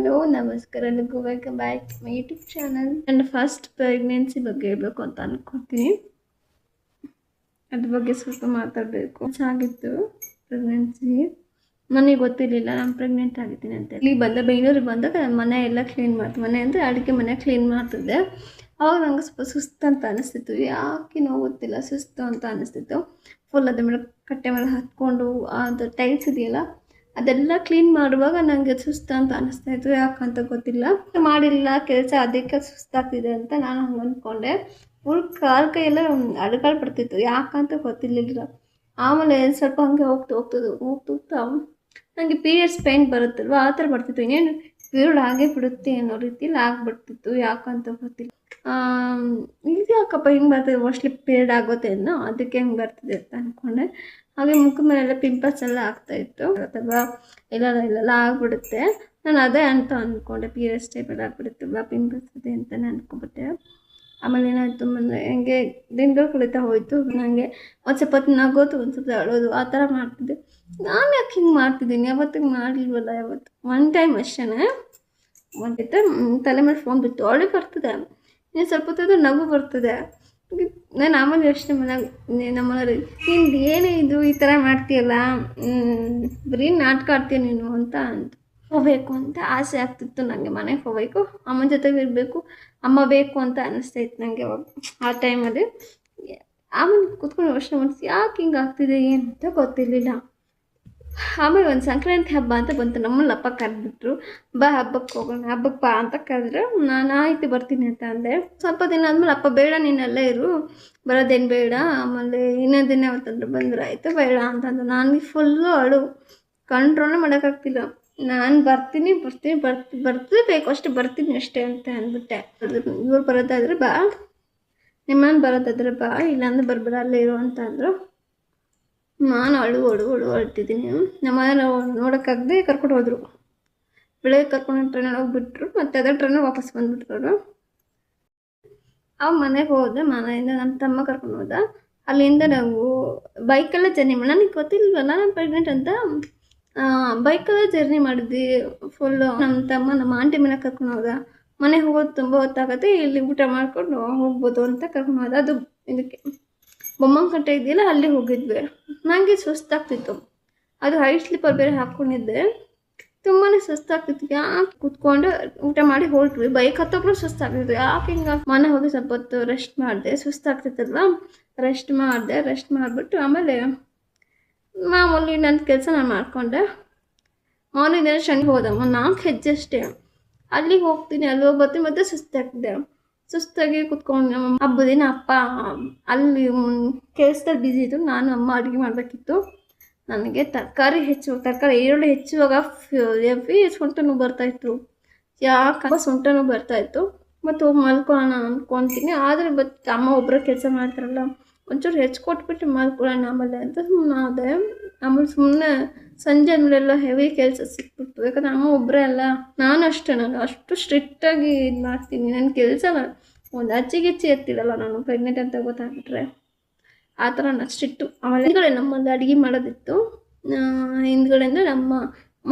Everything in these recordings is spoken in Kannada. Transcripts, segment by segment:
ಹಲೋ ನಮಸ್ಕಾರ ಎಲ್ಲರಿಗೂ welcome back to my YouTube channel. ನನ್ನ ಫಸ್ಟ್ ಪ್ರೆಗ್ನೆನ್ಸಿ ಬಗ್ಗೆ ಹೇಳ್ಬೇಕು ಅಂತ ಅನ್ಕೋತೀನಿ. ಅದ್ರ ಬಗ್ಗೆ ಸ್ವಲ್ಪ ಮಾತಾಡಬೇಕು. ಚೆನ್ನಾಗಿತ್ತು ಪ್ರೆಗ್ನೆನ್ಸಿ. ನನಗೆ ಗೊತ್ತಿರಲಿಲ್ಲ ನಾನು ಪ್ರೆಗ್ನೆಂಟ್ ಆಗಿದ್ದೀನಿ ಅಂತ. ಇಲ್ಲಿ ಬೆಂಗಳೂರಿಗೆ ಬಂದಾಗ ನಾನು ಮನೆ ಎಲ್ಲ ಕ್ಲೀನ್ ಮಾಡ್ತೀನಿ. ಮನೆ ಅಂದರೆ ಅಡುಗೆ ಮನೆ ಕ್ಲೀನ್ ಮಾಡ್ತಿದ್ದೆ. ಆವಾಗ ನಂಗೆ ಸ್ವಲ್ಪ ಸುಸ್ತು ಅಂತ ಅನಿಸ್ತಿತ್ತು. ಯಾಕೆ ನೋವು ಗೊತ್ತಿಲ್ಲ, ಸುಸ್ತು ಅಂತ ಅನಿಸ್ತಿತ್ತು. ಫುಲ್ ಅದ್ರ ಮೇಲೆ ಕಟ್ಟೆ ಮೇಲೆ ಹತ್ಕೊಂಡು ಅದು ಟೈಲ್ಸ್ ಇದೆಯಲ್ಲ ಅದೆಲ್ಲ ಕ್ಲೀನ್ ಮಾಡುವಾಗ ನನಗೆ ಸುಸ್ತು ಅಂತ ಅನಿಸ್ತಾ ಇತ್ತು. ಯಾಕಂತ ಗೊತ್ತಿಲ್ಲ, ಮಾಡಿಲ್ಲ ಕೆಲಸ, ಅದಕ್ಕೆ ಸುಸ್ತಾಗ್ತಿದೆ ಅಂತ ನಾನು ಹಂಗೆ ಅಂದ್ಕೊಂಡೆ. ಫುಲ್ ಕೈ ಎಲ್ಲ ಅಡ್ಗಾಳು ಬರ್ತಿತ್ತು, ಯಾಕಂತ ಗೊತ್ತಿರಲಿಲ್ಲ. ಆಮೇಲೆ ಸ್ವಲ್ಪ ಹಂಗೆ ಹೋಗ್ತಾ ನನಗೆ ಪೀರಿಯಡ್ಸ್ ಪೇನ್ ಬರುತ್ತಲ್ವ, ಆ ಥರ ಬರ್ತಿತ್ತು. ಇನ್ನೇನು ಪೀರಿಯಡ್ ಆಗೇ ಬಿಡುತ್ತೆ ಅನ್ನೋ ರೀತಿಯಲ್ಲಿ ಆಗಿಬಿಡ್ತಿತ್ತು, ಯಾಕಂತ ಗೊತ್ತಿಲ್ಲ. ಇದು ಯಾಕಪ್ಪ ಹಿಂಗೆ ಬರ್ತದೆ, ಮೋಸ್ಟ್ಲಿ ಪೀರಿಯಡ್ ಆಗುತ್ತೆ ಅನ್ನೋ ಅದಕ್ಕೆ ಹಿಂಗೆ ಬರ್ತಿದೆ ಅಂತ ಅಂದ್ಕೊಂಡೆ. ಹಾಗೆ ಮುಖದ ಮೇಲೆಲ್ಲ ಪಿಂಪಲ್ಸ್ ಎಲ್ಲ ಆಗ್ತಾಯಿತ್ತು. ಅಥವಾ ಇಲ್ಲೆಲ್ಲ ಆಗಿಬಿಡುತ್ತೆ. ನಾನು ಅದೇ ಅಂತ ಅಂದ್ಕೊಂಡೆ, ಪೀರಿಯಡ್ಸ್ ಟೈಪಲ್ಲಿ ಆಗಿಬಿಡುತ್ತಲ್ವ, ಪಿಂಪಲ್ಸ್ ಇದೆ ಅಂತ ನಾನು ಅಂದ್ಕೊಂಡ್ಬಿಟ್ಟೆ. ಆಮೇಲೆ ಏನಾಯಿತು ಅಂದರೆ ಹೆಂಗೆ ದಿನಗಳು ಕಳೀತಾ ಹೋಯಿತು. ನನಗೆ ಒಂದು ಸ್ವಲ್ಪ ಹೊತ್ತು ನಗೋದು, ಒಂದು ಸ್ವಲ್ಪ ಅಳೋದು, ಆ ಥರ ಮಾಡ್ತಿದ್ದೆ. ನಾನು ಯಾಕೆ ಹಿಂಗೆ ಮಾಡ್ತಿದ್ದೀನಿ, ಯಾವತ್ತಿಗೆ ಮಾಡಲಿಲ್ವಲ್ಲ. ಯಾವತ್ತು ಒನ್ ಟೈಮ್ ಅಷ್ಟೇ ಒಂದಿತ್ತು, ತಲೆ ಮೇಲೆ ಫೋನ್ ಬಿತ್ತು, ಅಳು ಬರ್ತದೆ. ಇನ್ನು ಸ್ವಲ್ಪ ಹೊತ್ತಿದ್ರೆ ನಗು ಬರ್ತದೆ. ನಾನು ಆಮೇಲೆ ಯೋಚನೆ ಮನೆಯಾಗ ನಮ್ಮನೆಯವ್ರು, ನಿಂದು ಏನೇ ಇದು ಈ ಥರ ಮಾಡ್ತೀಯಲ್ಲ, ಬರೀ ನಾಟಕ ಆಡ್ತೀಯ ನೀನು ಅಂತ ಹೋಗಬೇಕು ಅಂತ ಆಸೆ ಆಗ್ತಿತ್ತು ನನಗೆ. ಮನೆಗೆ ಹೋಗಬೇಕು, ಅಮ್ಮನ ಜೊತೆಗೆ ಇರಬೇಕು, ಅಮ್ಮ ಬೇಕು ಅಂತ ಅನ್ನಿಸ್ತಾಯಿತ್ತು ನನಗೆ ಅವಾಗ ಆ ಟೈಮಲ್ಲಿ. ಆಮೇಲೆ ಕೂತ್ಕೊಂಡು ಯೋಚನೆ ಮಾಡ್ತೀವಿ, ಯಾಕೆ ಹಿಂಗೆ ಆಗ್ತಿದೆ ಏನು ಅಂತ ಗೊತ್ತಿರಲಿಲ್ಲ. ಆಮೇಲೆ ಒಂದು ಸಂಕ್ರಾಂತಿ ಹಬ್ಬ ಅಂತ ಬಂತು. ನಮ್ಮಲ್ಲಿ ಅಪ್ಪ ಕರೆದ್ಬಿಟ್ರು, ಬಾ ಹಬ್ಬಕ್ಕೆ ಹೋಗೋಣ, ಹಬ್ಬಕ್ಕೆ ಬಾ ಅಂತ ಕರೆದ್ರೆ ನಾನು ಆಯ್ತು ಬರ್ತೀನಿ ಅಂತ ಅಂದೆ. ಸ್ವಲ್ಪ ದಿನ ಆದಮೇಲೆ ಅಪ್ಪ ಬೇಡ ನೀನೆಲ್ಲ ಇರು, ಬರೋದೇನು ಬೇಡ, ಆಮೇಲೆ ಇನ್ನೊಂದು ದಿನ ಯಾವತ್ತಂದ್ರೆ ಬಂದ್ರೆ ಆಯಿತು, ಬೇಡ ಅಂತಂದು. ನನಗೆ ಫುಲ್ಲು ಅಳು, ಕಂಟ್ರೋಲೇ ಮಾಡೋಕ್ಕಾಗ್ತಿಲ್ಲ. ನಾನು ಬರ್ತಬೇಕು ಅಷ್ಟೇ, ಬರ್ತೀನಿ ಅಷ್ಟೇ ಅಂತ ಅಂದ್ಬಿಟ್ಟೆ. ಇವ್ರು ಬರೋದಾದ್ರೆ ಬಾ, ನಿಮ್ಮನ್ನು ಬರೋದಾದ್ರೆ ಬಾ, ಇಲ್ಲಾಂದ್ರೆ ಬರ್ಬೇಡ ಅಲ್ಲೇ ಇರು ಅಂತ ಅಂದರು. ನಾನು ಅಳ್ತಿದ್ದೀನಿ. ನಮ್ಮ ನೋಡೋಕ್ಕಾಗದೆ ಕರ್ಕೊಂಡು ಹೋದರು. ಬೆಳಗ್ಗೆ ಕರ್ಕೊಂಡು ಟ್ರೈನಲ್ಲಿ ಹೋಗಿಬಿಟ್ರು, ಮತ್ತು ಅದೇ ಟ್ರೈನಲ್ಲಿ ವಾಪಸ್ ಬಂದುಬಿಟ್ರು. ಅವಾಗ ಮನೆಗೆ ಹೋದೆ. ಮನೆಯಿಂದ ನಮ್ಮ ತಮ್ಮ ಕರ್ಕೊಂಡು ಹೋದ. ಅಲ್ಲಿಂದ ನಾವು ಬೈಕಲ್ಲೇ ಜರ್ನಿ ಮಾಡಿ, ನನಗೆ ಗೊತ್ತಿಲ್ವಲ್ಲ ನಾನು ಪ್ರೆಗ್ನೆಂಟ್ ಅಂತ. ಬೈಕಲ್ಲೇ ಜರ್ನಿ ಮಾಡಿದ್ವಿ ಫುಲ್ಲು. ನಮ್ಮ ತಮ್ಮ ನಮ್ಮ ಆಂಟಿ ಮನೆಗೆ ಕರ್ಕೊಂಡು ಹೋದ. ಮನೆಗೆ ಹೋಗೋದು ತುಂಬ ಹೊತ್ತಾಗತ್ತೆ, ಇಲ್ಲಿ ಊಟ ಮಾಡ್ಕೊಂಡು ಹೋಗ್ಬೋದು ಅಂತ ಕರ್ಕೊಂಡು ಹೋದ. ಅದು ಇದಕ್ಕೆ ಬೊಮ್ಮನಕಟ್ಟೆ ಇದೆಯಲ್ಲ, ಅಲ್ಲಿ ಹೋಗಿದ್ವಿ. ನನಗೆ ಸುಸ್ತಾಗ್ತಿತ್ತು. ಅದು ಹೈಟ್ ಸ್ಲೀಪರ್ ಬೇರೆ ಹಾಕ್ಕೊಂಡಿದ್ದೆ, ತುಂಬಾ ಸುಸ್ತಾಗ್ತಿತ್ತು. ಯಾಕೆ ಕೂತ್ಕೊಂಡು ಊಟ ಮಾಡಿ ಹೊರಟ್ವಿ. ಬೈಕ್ ಹತ್ತೋಕ್ರೂ ಸುಸ್ತಾಗ್ತಿತ್ತು. ಯಾಕೆ ಹಿಂಗೆ ಮನೆ ಹೋಗಿ ಸ್ವಲ್ಪ ಹೊತ್ತು ರೆಸ್ಟ್ ಮಾಡಿದೆ, ಸುಸ್ತಾಗ್ತಿತ್ತಲ್ವ, ರೆಸ್ಟ್ ಮಾಡಿಬಿಟ್ಟು ಆಮೇಲೆ ಮಾಮೂಲಿ ನನ್ನ ಕೆಲಸ ನಾನು ಮಾಡಿಕೊಂಡೆ. ಮಾರ್ನಿಂಗ್ ದಿನ ಶನಿಗೆ ಹೋದ, 4 ಹೆಜ್ಜೆ ಅಷ್ಟೇ. ಅಲ್ಲಿಗೆ ಹೋಗ್ತೀನಿ, ಅಲ್ಲಿ ಹೋಗಿ ಬರ್ತೀನಿ, ಮತ್ತೆ ಸುಸ್ತಾಗಿ ಕುತ್ಕೊಂಡು. ಹಬ್ಬದ ದಿನ ಅಪ್ಪ ಅಲ್ಲಿ ಕೆಲಸದಲ್ಲಿ ಬ್ಯುಸಿ ಇತ್ತು, ನಾನು ಅಮ್ಮ ಅಡುಗೆ ಮಾಡಬೇಕಿತ್ತು. ನನಗೆ ತರಕಾರಿ ಈರುಳ್ಳಿ ಹೆಚ್ಚುವಾಗ ಹೆವಿ ಸೊಂಟ ನೋವು ಬರ್ತಾಯಿತ್ತು. ಯಾಕೆ ಸೊಂಟ ನೋವು ಬರ್ತಾಯಿತ್ತು. ಮತ್ತು ಹೋಗಿ ಮಲ್ಕೊಳ್ಳೋಣ ಅಂದ್ಕೊತೀನಿ. ಆದರೆ ಅಮ್ಮ ಒಬ್ಬರು ಕೆಲಸ ಮಾಡ್ತಾರಲ್ಲ, ಒಂಚೂರು ಕೊಟ್ಬಿಟ್ಟು ಮಲ್ಕೊಳ್ಳೋಣ ಆಮೇಲೆ ಅಂತ ಸುಮ್ಮನೆ ಆದೆ. ಆಮೇಲೆ ಸುಮ್ಮನೆ ಸಂಜೆ ಆದಮೇಲೆಲ್ಲ ಹೆವಿ ಕೆಲಸ ಸಿಕ್ಬಿಟ್ಟು, ಯಾಕಂದರೆ ಅಮ್ಮ ಒಬ್ಬರೇ ಅಲ್ಲ. ನಾನು ಅಷ್ಟು ಸ್ಟ್ರಿಕ್ಟಾಗಿ ಇದು ಮಾಡ್ತೀನಿ. ನನ್ನ ಕೆಲಸ ಒಂದು ಅಚ್ಚಿಗಿಚ್ಚಿ ಎತ್ತಿಡಲ್ಲ ನಾನು, ಪ್ರೆಗ್ನೆಂಟ್ ಅಂತ ಗೊತ್ತಾಗ್ಬಿಟ್ರೆ ಆ ಥರ ನಾನು ಸ್ಟ್ರಿಕ್ಟು. ಆಮೇಲೆ ಹಿಂದ್ಗಡೆ ನಮ್ಮಲ್ಲಿ ಅಡುಗೆ ಮಾಡೋದಿತ್ತು. ಹಿಂದ್ಗಡೆ ಅಂದರೆ ನಮ್ಮ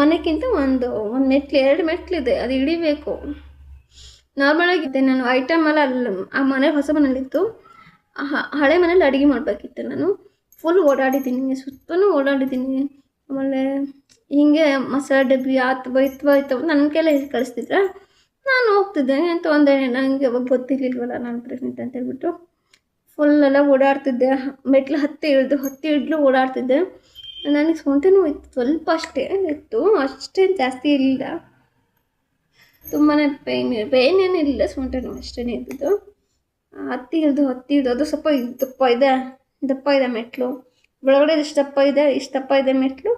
ಮನೆಗಿಂತ ಒಂದು ಮೆಟ್ಲು, 2 ಮೆಟ್ಲಿದೆ, ಅದು ಇಳಿಬೇಕು. ನಾರ್ಮಲಾಗಿದೆ. ನಾನು ಐಟಮ್ ಎಲ್ಲ ಅಲ್ಲಿ ಆ ಮನೆ ಹೊಸ ಮನೇಲಿತ್ತು, ಹಳೆ ಮನೇಲಿ ಅಡುಗೆ ಮಾಡಬೇಕಿತ್ತು. ನಾನು ಫುಲ್ ಓಡಾಡಿದ್ದೀನಿ, ಸುತ್ತಲೂ ಓಡಾಡಿದ್ದೀನಿ. ಆಮೇಲೆ ಹೀಗೆ ಮಸಾಲೆ ಡಬ್ಬಿ ಆಯ್ತು ನನ್ನ ಕೈಲೇ ಕಳಿಸ್ತಿದ್ರೆ ನಾನು ಹೋಗ್ತಿದ್ದೆ ಅಂತ ಒಂದೇನೆ. ನನಗೆ ಅವಾಗ ಗೊತ್ತಿರಲಿಲ್ವಲ್ಲ ನಾನು ಪ್ರೆಗ್ನೆಂಟ್ ಅಂತ ಹೇಳ್ಬಿಟ್ಟು ಫುಲ್ಲೆಲ್ಲ ಓಡಾಡ್ತಿದ್ದೆ. ಮೆಟ್ಲು ಹತ್ತಿ ಇಳಿದು ಓಡಾಡ್ತಿದ್ದೆ. ನನಗೆ ಸೊಂಟನೂ ಇತ್ತು, ಸ್ವಲ್ಪ ಅಷ್ಟೇ ಇತ್ತು, ಅಷ್ಟೇನು ಜಾಸ್ತಿ ಇರಲಿಲ್ಲ. ತುಂಬಾ ಪೇನ್ ಏನಿಲ್ಲ, ಸೊಂಟನೂ ಅಷ್ಟೇ ಇದ್ದಿದ್ದು. ಹತ್ತಿ ಇಳಿದು ಅದು ಸ್ವಲ್ಪ ದಪ್ಪ ಇದೆ ಮೆಟ್ಲು. ಒಳಗಡೆ ಇಷ್ಟು ದಪ್ಪ ಇದೆ ಮೆಟ್ಲು,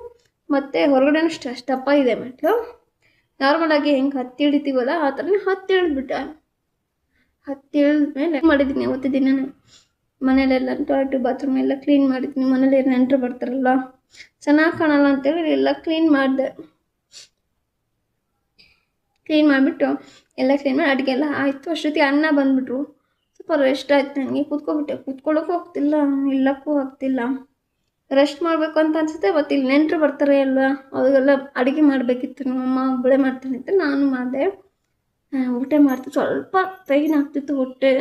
ಮತ್ತು ಹೊರಗಡೆನೂ ಅಷ್ಟು ದಪ್ಪ ಇದೆ ಮೆಟ್ಲು. ನಾರ್ಮಲಾಗಿ ಹೆಂಗೆ ಹತ್ತಿ ಇಳಿತೀವಲ್ಲ ಆ ಥರನೇ ಹತ್ತಿ ಇಳಿದ್ಬಿಟ್ಟೆ. ಹತ್ತಿ ಇಳಿದ್ಮೇಲೆ ಮಾಡಿದ್ದೀನಿ ಅವತ್ತು ದಿನ. ಮನೇಲೆಲ್ಲ ಟಾಯ್ಲೆಟ್ ಬಾತ್ರೂಮ್ ಎಲ್ಲ ಕ್ಲೀನ್ ಮಾಡಿದ್ದೀನಿ. ಮನೇಲಿ ನೆಂಟರು ಬರ್ತಾರಲ್ಲ, ಚೆನ್ನಾಗಿ ಕಾಣಲ್ಲ ಅಂತೇಳಿ ಎಲ್ಲ ಕ್ಲೀನ್ ಮಾಡಿದೆ. ಕ್ಲೀನ್ ಮಾಡಿಬಿಟ್ಟು ಎಲ್ಲ ಕ್ಲೀನ್ ಮಾಡಿ ಅಡುಗೆ ಎಲ್ಲ ಆಯಿತು. ಅಷ್ಟೊತ್ತಿಗೆ ಅನ್ನ ಬಂದುಬಿಟ್ರು. ಸ್ವಲ್ಪ ರೆಸ್ಟ್ ಆಯ್ತು ನನಗೆ. ಕೂತ್ಕೊಳ್ಳೋಕ್ಕೂ ಆಗ್ತಿಲ್ಲ, ನಿಲ್ಲಕ್ಕೂ ಆಗ್ತಿಲ್ಲ. ರೆಸ್ಟ್ ಮಾಡಬೇಕು ಅಂತ ಅನ್ಸುತ್ತೆ. ಮತ್ತು ಇಲ್ಲಿ ನೆಂಟರು ಬರ್ತಾರೆ ಅಲ್ವಾ, ಅವಾಗೆಲ್ಲ ಅಡುಗೆ ಮಾಡಬೇಕಿತ್ತು. ನಮ್ಮಮ್ಮ ಒಬ್ಬಳೇ ಮಾಡ್ತೀನಿ ಅಂತ ನಾನು ಮಾಡಿದೆ. ಊಟ ಮಾಡ್ತಿದ್ದು ಸ್ವಲ್ಪ ಪೈನ್ ಆಗ್ತಿತ್ತು ಹೊಟ್ಟೆ,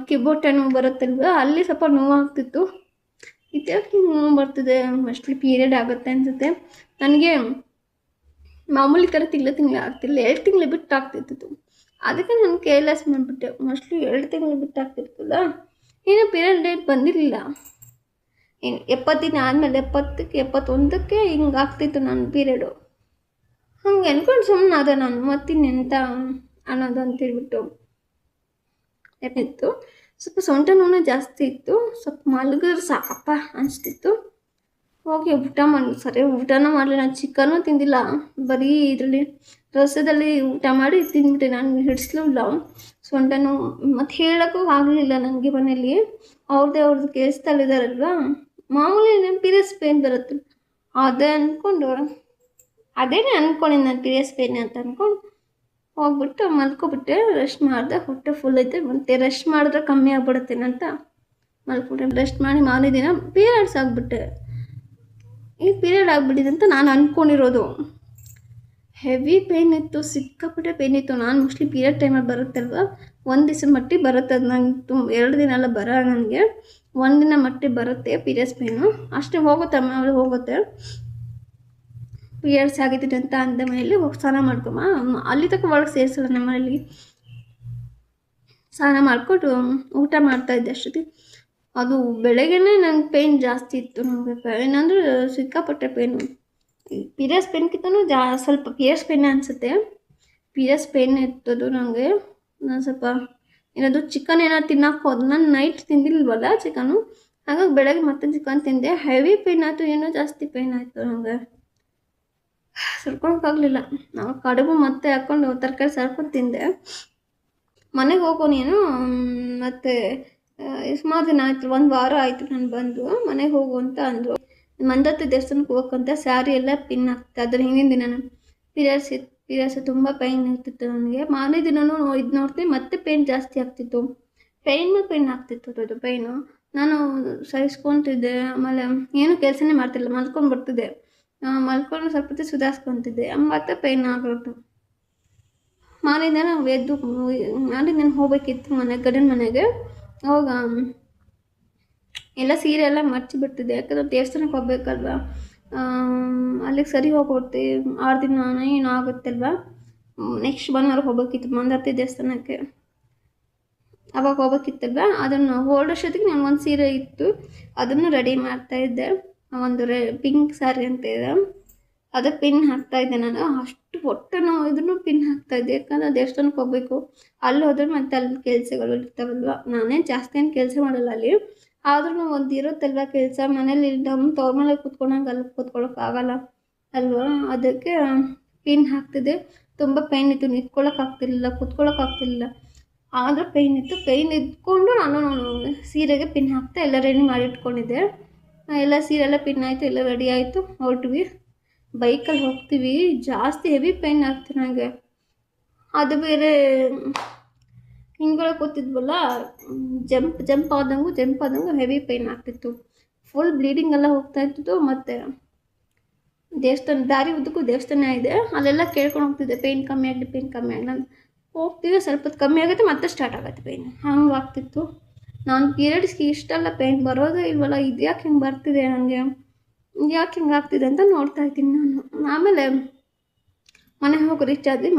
ಕಿಬ್ಬೊಟ್ಟೆ ನೋವು ಬರುತ್ತಲ್ವ, ಅಲ್ಲಿ ಸ್ವಲ್ಪ ನೋವು ಆಗ್ತಿತ್ತು. ಇದ್ಯಾಕೆ ನೋವು ಬರ್ತಿದೆ, ಮೋಸ್ಟ್ಲಿ ಪೀರಿಯಡ್ ಆಗುತ್ತೆ ಅನಿಸುತ್ತೆ. ನನಗೆ ಮಾಮೂಲಿ ಥರ ತಿಂಗಳು ಆಗ್ತಿಲ್ಲ, 2 ತಿಂಗಳು ಬಿಟ್ಟು ಆಗ್ತಿತ್ತು. ಅದಕ್ಕೆ ನಾನು ಕೇರ್ಲೆಸ್ ಮಾಡಿಬಿಟ್ಟೆ. ಮೋಸ್ಟ್ಲಿ 2 ತಿಂಗಳು ಬಿಟ್ಟು ಆಗ್ತಿರ್ತಲ್ಲ, ಏನೋ ಪೀರಿಯಡ್ ಡೇಟ್ ಬಂದಿರಲಿಲ್ಲ. 70 ದಿನ ಆದಮೇಲೆ 70ಕ್ಕೆ 71ಕ್ಕೆ ಹಿಂಗೆ ಆಗ್ತಿತ್ತು ನನ್ನ ಪೀರಿಯಡು. ಹಂಗೆ ಅಂದ್ಕೊಂಡು ಸುಮ್ಮನೆ ಅದ ನಾನು, ಮತ್ತಿನ್ನೆಂತ ಅನ್ನೋದು ಅಂತೇಳ್ಬಿಟ್ಟು ಇತ್ತು. ಸ್ವಲ್ಪ ಸೊಂಟ ನೋವು ಜಾಸ್ತಿ ಇತ್ತು, ಸ್ವಲ್ಪ ಮಲಗಿದ್ರೆ ಸಾಕಪ್ಪ ಅನಿಸ್ತಿತ್ತು. ಹೋಗಿ ಊಟ ಮಾಡಿ ಸರಿ ಊಟನೂ ಮಾಡಲಿಲ್ಲ. ನಾನು ಚಿಕನ್ನು ತಿಂದಿಲ್ಲ, ಬರೀ ಇದರಲ್ಲಿ ರಸದಲ್ಲಿ ಊಟ ಮಾಡಿ ತಿಂದ್ಬಿಟ್ಟೆ. ನಾನು ಹಿಡಿಸ್ಲಿಲ್ಲ ಸೊಂಟ ನೋವು, ಮತ್ತು ಹೇಳೋಕ್ಕೂ ಆಗಲಿಲ್ಲ ನನಗೆ ಮನೇಲಿ. ಅವ್ರದ್ದು ಕೇಳಿಸ್ತಾಳಿದಾರಲ್ವ, ಮಾಮೂಲಿ ಪೀರಿಯಡ್ಸ್ ಪೇನ್ ಬರುತ್ತೆ ಅದೇ ಅಂದ್ಕೊಂಡು, ಅದೇನೇ ಅಂದ್ಕೊಂಡಿದ್ದು ನಾನು ಪೀರಿಯಡ್ಸ್ ಪೇನ್ ಅಂತ ಅಂದ್ಕೊಂಡು ಹೋಗ್ಬಿಟ್ಟು ಮಲ್ಕೊಬಿಟ್ಟೆ. ರೆಸ್ಟ್ ಮಾಡಿದೆ, ಹೊಟ್ಟೆ ಫುಲ್ ಐತೆ. ಮತ್ತು ರೆಸ್ಟ್ ಮಾಡಿದ್ರೆ ಕಮ್ಮಿ ಆಗ್ಬಿಡುತ್ತೇನಂತ ಮಲ್ಕೊಂಡೆ. ರೆಸ್ಟ್ ಮಾಡಿ ಮಾರನೇ ದಿನ ಪೀರಿಯಡ್ಸ್ ಆಗಿಬಿಟ್ಟೆ. ಈ ಪೀರಿಯಡ್ ಆಗಿಬಿಟ್ಟಿದೆ ಅಂತ ನಾನು ಅಂದ್ಕೊಂಡಿರೋದು. ಹೆವಿ ಪೇನ್ ಇತ್ತು, ಸಿಕ್ಕಾಪಟ್ಟೆ ಪೇನ್ ಇತ್ತು. ನಾನು ಮೋಸ್ಟ್ಲಿ ಪೀರಿಯಡ್ ಟೈಮಲ್ಲಿ ಬರುತ್ತಲ್ವ, 1 ದಿವಸದ ಮಟ್ಟಿಗೆ ಬರುತ್ತೆ. ಅದು ನಂಗೆ 2 ದಿನ ಎಲ್ಲ ಬರೋ ನನಗೆ 1 ದಿನ ಮಟ್ಟಿಗೆ ಬರುತ್ತೆ ಪೀರಿಯಡ್ಸ್ ಪೇನು. ಅಷ್ಟೇ ಹೋಗುತ್ತೆ, ಆಮೇಲೆ ಹೋಗುತ್ತೆ. ಪೀರಿಯಡ್ಸ್ ಆಗಿದ್ದೀನಿ ಅಂತ ಅಂದ ಮನೆಯಲ್ಲಿ ಹೋಗಿ ಸ್ನಾನ ಮಾಡ್ಕೊಮ್ಮ, ಅಲ್ಲಿ ತನಕ ಒಳಗೆ ಸೇರಿಸಲ್ಲ ನಮ್ಮ ಮನೇಲಿ. ಸ್ನಾನ ಮಾಡಿಕೊಂಡು ಊಟ ಮಾಡ್ತಾಯಿದ್ದೆ ಅಷ್ಟೊತ್ತಿಗೆ. ಅದು ಬೆಳಗ್ಗೆನೇ ನಂಗೆ ಪೇಯ್ನ್ ಜಾಸ್ತಿ ಇತ್ತು. ನನಗೆ ಪೇಯ್ನ್ ಅಂದರೆ ಸಿಕ್ಕಾಪಟ್ಟೆ ಪೇಯ್ನು. ಪೀರಿಯಡ್ಸ್ ಪೇಯ್ನ್ಗಿಂತನೂ ಸ್ವಲ್ಪ ಪೀರಿಯಡ್ಸ್ ಪೇಯ್ನೇ ಅನಿಸುತ್ತೆ. ಪೀರಿಯಡ್ಸ್ ಪೇಯ್ನ್ ಇರ್ತದು ನನಗೆ. ನಾನು ಸ್ವಲ್ಪ ಏನಾದರೂ ಚಿಕನ್ ಏನಾದ್ರು ತಿನ್ನೋಕೆ ಹೋದ, ನಾನು ನೈಟ್ ತಿಂದಿಲ್ವಲ್ಲ ಚಿಕನು, ಹಾಗಾಗಿ ಬೆಳಗ್ಗೆ ಮತ್ತೆ ಚಿಕನ್ ತಿಂದೆ. ಹೆವಿ ಪೇಯ್ನ್ ಆಯಿತು, ಏನೋ ಜಾಸ್ತಿ ಪೇಯ್ನ್ ಆಯಿತು ನನಗೆ. ಸರ್ಕೊಳಕ್ಕಾಗಲಿಲ್ಲ. ನಾವು ಕಡುಬು ಮತ್ತೆ ಹಾಕ್ಕೊಂಡು ತರಕಾರಿ ಸರ್ಕೊಂಡು ತಿಂದೆ. ಮನೆಗೆ ಹೋಗೋನೇನು ಮತ್ತು ಸುಮಾರು ದಿನ ಆಯಿತು, 1 ವಾರ ಆಯಿತು ನಾನು ಬಂದು. ಮನೆಗೆ ಹೋಗು ಅಂತ ಅಂದರು. ಮಂದತ್ತಿ ದೇವಸ್ಥಾನಕ್ಕೆ ಹೋಗಕ್ಕಂತ ಸ್ಯಾರಿ ಎಲ್ಲ ಪಿನ್ ಆಗ್ತಿತ್ತು. ಅದ್ರ ಹಿಂದಿನ ದಿನ ನಾನು ಪೀರಿಯಡ್ಸ್ ತುಂಬ ಪೇಯ್ನ್ ಇರ್ತಿತ್ತು ನನಗೆ. ಮಾರನೇ ದಿನವೂ ಇದು ನೋಡ್ತೀನಿ, ಮತ್ತೆ ಪೇಯ್ನ್ ಜಾಸ್ತಿ ಆಗ್ತಿತ್ತು. ಪೇಯ್ನ್ ಆಗ್ತಿತ್ತು ಅದು ಪೇಯ್ನು. ನಾನು ಸಹಿಸ್ಕೊತಿದ್ದೆ. ಆಮೇಲೆ ಏನು ಕೆಲಸನೇ ಮಾಡ್ತಿಲ್ಲ, ಮಲ್ಕೊಂಡು ಬರ್ತಿದ್ದೆ. ಮಲ್ಕೊಂಡು ಸ್ವಲ್ಪ ಹೊತ್ತು ಸುಧಾರಿಸ್ಕೊತಿದ್ದೆ, ಮತ್ತೆ ಪೇಯ್ನ್ ಆಗೋದು. ಮಾರನೇ ದಿನ ಎದ್ದು ಮಾರನೇ ದಿನ ಹೋಗ್ಬೇಕಿತ್ತು ಮನೆಗೆ, ಗಂಡನ ಮನೆಗೆ. ಅವಾಗ ಎಲ್ಲ ಸೀರೆ ಎಲ್ಲ ಮರ್ಚಿಬಿಡ್ತಿದ್ದೆ, ಯಾಕಂದ್ರೆ ದೇವಸ್ಥಾನಕ್ಕೆ ಹೋಗ್ಬೇಕಲ್ವ. ಅಲ್ಲಿಗೆ ಸರಿ ಹೋಗ್ಬಿಡ್ತಿ, 6 ದಿನ ಏನೋ ಆಗುತ್ತಲ್ವ. ನೆಕ್ಸ್ಟ್ ಭಾನುವಾರ ಹೋಗ್ಬೇಕಿತ್ತು ಮಂದಾರ್ತಿ ದೇವಸ್ಥಾನಕ್ಕೆ, ಅವಾಗ ಹೋಗ್ಬೇಕಿತ್ತಲ್ವ. ಅದನ್ನು ಹೊರಡೋಷ್ಟೊತ್ತಿಗೆ ನಾನು ಒಂದು ಸೀರೆ ಇತ್ತು, ಅದನ್ನು ರೆಡಿ ಮಾಡ್ತಾಯಿದ್ದೆ. ಒಂದು ಪಿಂಕ್ ಸ್ಯಾರಿ ಅಂತ ಇದೆ, ಅದಕ್ಕೆ ಪಿನ್ ಹಾಕ್ತಾಯಿದ್ದೆ ನಾನು. ಅಷ್ಟು ಹೊಟ್ಟೆ ನೋವು ಇದನ್ನು ಪಿನ್ ಹಾಕ್ತಾಯಿದ್ದೆ, ಯಾಕಂದರೆ ದೇವಸ್ಥಾನಕ್ಕೆ ಹೋಗಬೇಕು. ಅಲ್ಲಿ ಹೋದ್ರೆ ಮತ್ತು ಅಲ್ಲಿ ಕೆಲಸಗಳು ಇರ್ತಾವಲ್ವ. ನಾನೇನು ಜಾಸ್ತಿ ಏನು ಕೆಲಸ ಮಾಡಲ್ಲ ಅಲ್ಲಿ, ಆದ್ರೂ ಒಂದು ಇರುತ್ತಲ್ವ ಕೆಲಸ. ಮನೇಲಿ ನಮ್ಮ ತವ್ರ ಮೇಲೆ ಕೂತ್ಕೊಂಡಂಗೆ ಅಲ್ಲಿ ಕೂತ್ಕೊಳ್ಳೋಕ್ಕಾಗಲ್ಲ ಅಲ್ವಾ, ಅದಕ್ಕೆ ಪಿನ್ ಹಾಕ್ತಿದ್ದೆ. ತುಂಬ ಪೇಯ್ನ್ ಇತ್ತು, ನಿಂತ್ಕೊಳ್ಳೋಕ್ಕಾಗ್ತಿರ್ಲಿಲ್ಲ, ಕೂತ್ಕೊಳ್ಳೋಕ್ಕಾಗ್ತಿರ್ಲಿಲ್ಲ, ಆದರೂ ಪೇಯ್ನ್ ಇತ್ತು. ಪೇಯ್ನ್ ಇದ್ಕೊಂಡು ನಾನು ಸೀರೆಗೆ ಪಿನ್ ಹಾಕ್ತಾ ಎಲ್ಲ ರೆಡಿ ಮಾಡಿ ಇಟ್ಕೊಂಡಿದ್ದೆ. ಎಲ್ಲ ಸೀರೆ ಎಲ್ಲ ಪಿನ್ ಆಯಿತು, ಎಲ್ಲ ರೆಡಿ ಆಯಿತು, ಹೊರಟ್ವಿ. ಬೈಕಲ್ಲಿ ಹೋಗ್ತೀವಿ, ಜಾಸ್ತಿ ಹೆವಿ ಪೇಯ್ನ್ ಆಗ್ತಿತ್ತು ನನಗೆ. ಅದು ಬೇರೆ ಹಿಂದ್ಗಡೆ ಕೂತಿದ್ವಲ್ಲ, ಜಂಪ್ ಆದಂಗೂ ಹೆವಿ ಪೇಯ್ನ್ ಆಗ್ತಿತ್ತು. ಫುಲ್ ಬ್ಲೀಡಿಂಗ್ ಎಲ್ಲ ಹೋಗ್ತಾ ಇತ್ತು. ಮತ್ತು ದೇವಸ್ಥಾನ ದಾರಿ ಉದ್ದಕ್ಕೂ ದೇವಸ್ಥಾನ ಇದೆ, ಅಲ್ಲೆಲ್ಲ ಕೇಳ್ಕೊಂಡು ಹೋಗ್ತಿದ್ದೆ, ಪೇಯ್ನ್ ಕಮ್ಮಿ ಆಗಲಿ ಅಂತ. ಹೋಗ್ತೀವಿ, ಸ್ವಲ್ಪ ಹೊತ್ತು ಕಮ್ಮಿ ಆಗುತ್ತೆ, ಮತ್ತೆ ಸ್ಟಾರ್ಟ್ ಆಗುತ್ತೆ ಪೇಯ್ನ್. ಹಂಗೆ ಆಗ್ತಿತ್ತು. ನಾನು ಪೀರಿಯಡ್ಸ್ಗೆ ಇಷ್ಟೆಲ್ಲ ಪೇಯ್ನ್ ಬರೋದೇ ಇಲ್ವಲ್ಲ, ಇದು ಯಾಕೆ ಹಿಂಗೆ ಬರ್ತಿದೆ ನನಗೆ, ಯಾಕೆ ಹಿಂಗೆ ಆಗ್ತಿದೆ ಅಂತ ನೋಡ್ತಾ ಇದ್ದೀನಿ ನಾನು. ಆಮೇಲೆ ಮನೆಗೆ ಹೋಗಿ ರೀಚ್ ಆದ್ವಿ.